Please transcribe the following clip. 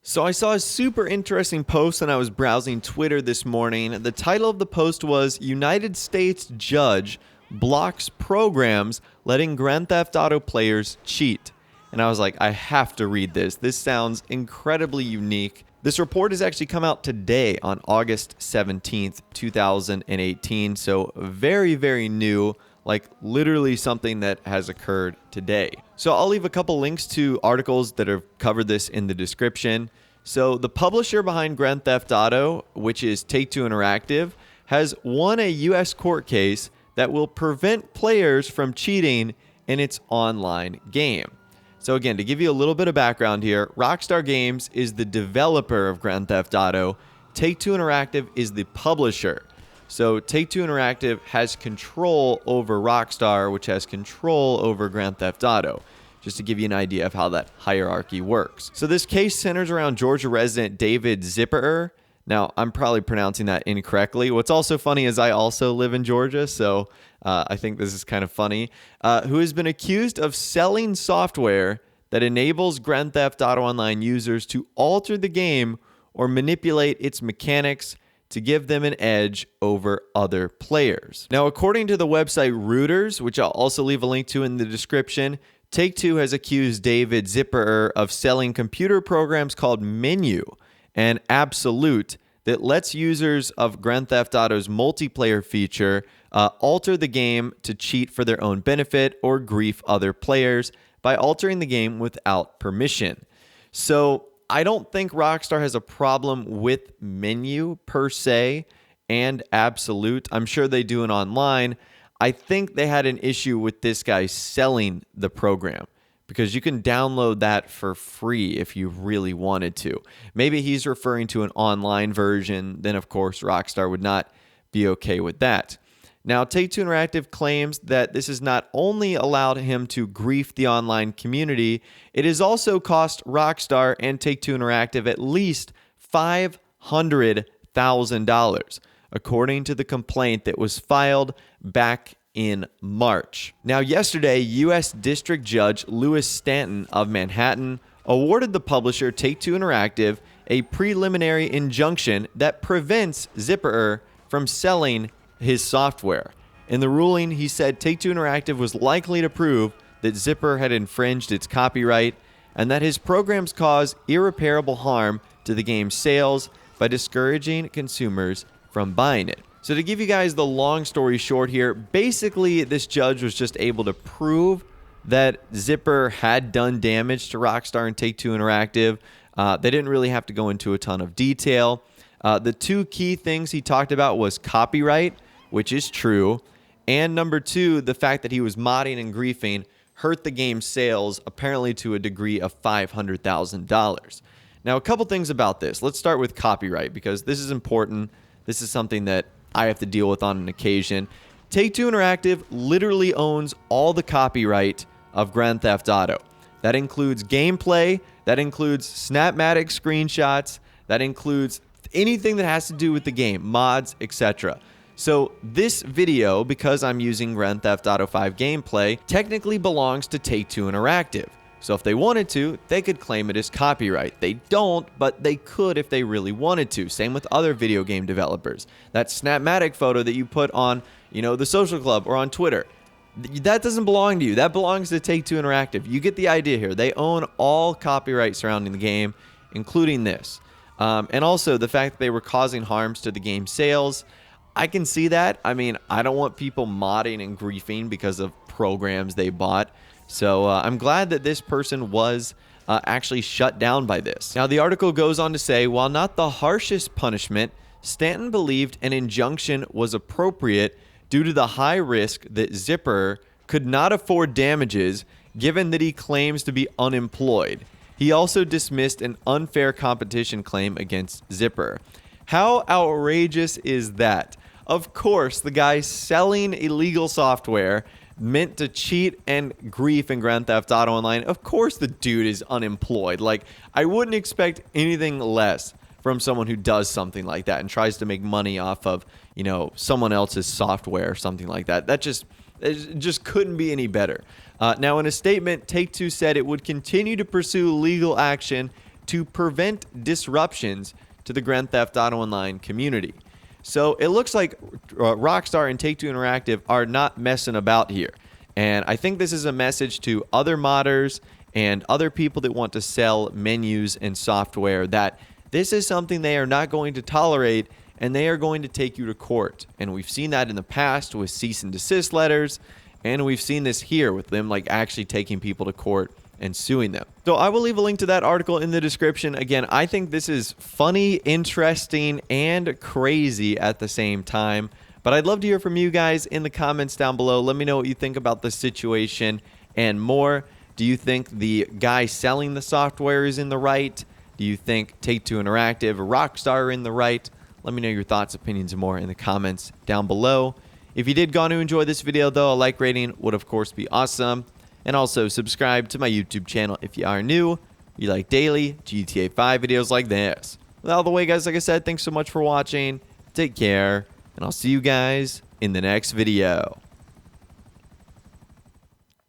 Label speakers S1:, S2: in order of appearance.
S1: So I saw a super interesting post when I was browsing Twitter this morning. The title of the post was United States Judge Blocks Programs Letting Grand Theft Auto Players Cheat. And I was like, I have to read this. This sounds incredibly unique. This report has actually come out today on August 17th, 2018. So very, very new, like literally something that has occurred today. So I'll leave a couple links to articles that have covered this in the description. So the publisher behind Grand Theft Auto, which is Take-Two Interactive, has won a U.S. court case that will prevent players from cheating in its online game. So again, to give you a little bit of background here, Rockstar Games is the developer of Grand Theft Auto. Take-Two Interactive is the publisher. So Take-Two Interactive has control over Rockstar, which has control over Grand Theft Auto, just to give you an idea of how that hierarchy works. So this case centers around Georgia resident David Zipperer. Now, I'm probably pronouncing that incorrectly. What's also funny is I also live in Georgia, so I think this is kind of funny, who has been accused of selling software that enables Grand Theft Auto Online users to alter the game or manipulate its mechanics to give them an edge over other players. Now, according to the website Reuters, which I'll also leave a link to in the description, Take-Two has accused David Zipperer of selling computer programs called Menu and Absolute that lets users of Grand Theft Auto's multiplayer feature alter the game to cheat for their own benefit or grief other players by altering the game without permission. So I don't think Rockstar has a problem with Menu per se and Absolute. I'm sure they do it online. I think they had an issue with this guy selling the program because you can download that for free if you really wanted to. Maybe he's referring to an online version. Then, of course, Rockstar would not be okay with that. Now, Take-Two Interactive claims that this has not only allowed him to grief the online community, it has also cost Rockstar and Take-Two Interactive at least $500,000, according to the complaint that was filed back in March. Now, yesterday, U.S. District Judge Louis Stanton of Manhattan awarded the publisher Take-Two Interactive a preliminary injunction that prevents Zipperer from selling his software. In the ruling, he said Take-Two Interactive was likely to prove that Zipperer had infringed its copyright and that his programs cause irreparable harm to the game's sales by discouraging consumers from buying it. So to give you guys the long story short here, basically this judge was just able to prove that Zipperer had done damage to Rockstar and Take-Two Interactive. They didn't really have to go into a ton of detail. The two key things he talked about was copyright, which is true, and number two, the fact that he was modding and griefing hurt the game's sales apparently to a degree of $500,000. Now, a couple things about this. Let's start with copyright because this is important. This is something that I have to deal with on an occasion. Take-Two Interactive literally owns all the copyright of Grand Theft Auto. That includes gameplay, that includes Snapmatic screenshots, that includes anything that has to do with the game, mods, etc. So this video, because I'm using Grand Theft Auto 5 gameplay, technically belongs to Take-Two Interactive. So if they wanted to, they could claim it as copyright. They don't, but they could if they really wanted to. Same with other video game developers. That Snapmatic photo that you put on, the Social Club or on Twitter, that doesn't belong to you. That belongs to Take-Two Interactive. You get the idea here. They own all copyright surrounding the game, including this. And also the fact that they were causing harms to the game's sales. I can see that. I mean, I don't want people modding and griefing because of programs they bought. So I'm glad that this person was actually shut down by this. Now, the article goes on to say, while not the harshest punishment, Stanton believed an injunction was appropriate due to the high risk that Zipperer could not afford damages given that he claims to be unemployed. He also dismissed an unfair competition claim against Zipperer. How outrageous is that? Of course, the guy selling illegal software meant to cheat and grief in Grand Theft Auto Online. Of course the dude is unemployed. Like, I wouldn't expect anything less from someone who does something like that and tries to make money off of, someone else's software or something like that. It just couldn't be any better. Now, in a statement, Take-Two said it would continue to pursue legal action to prevent disruptions to the Grand Theft Auto Online community. So it looks like Rockstar and Take-Two Interactive are not messing about here. And I think this is a message to other modders and other people that want to sell menus and software that this is something they are not going to tolerate, and they are going to take you to court. And we've seen that in the past with cease and desist letters, and we've seen this here with them like actually taking people to court and suing them. So I will leave a link to that article in the description. Again, I think this is funny, interesting, and crazy at the same time. But I'd love to hear from you guys in the comments down below. Let me know what you think about this situation and more. Do you think the guy selling the software is in the right? Do you think Take-Two Interactive or Rockstar are in the right? Let me know your thoughts, opinions, and more in the comments down below. If you did go on to enjoy this video, though, a like rating would, of course, be awesome. And also subscribe to my YouTube channel if you are new. You like daily GTA 5 videos like this. With all the way, guys, like I said, thanks so much for watching. Take care, and I'll see you guys in the next video.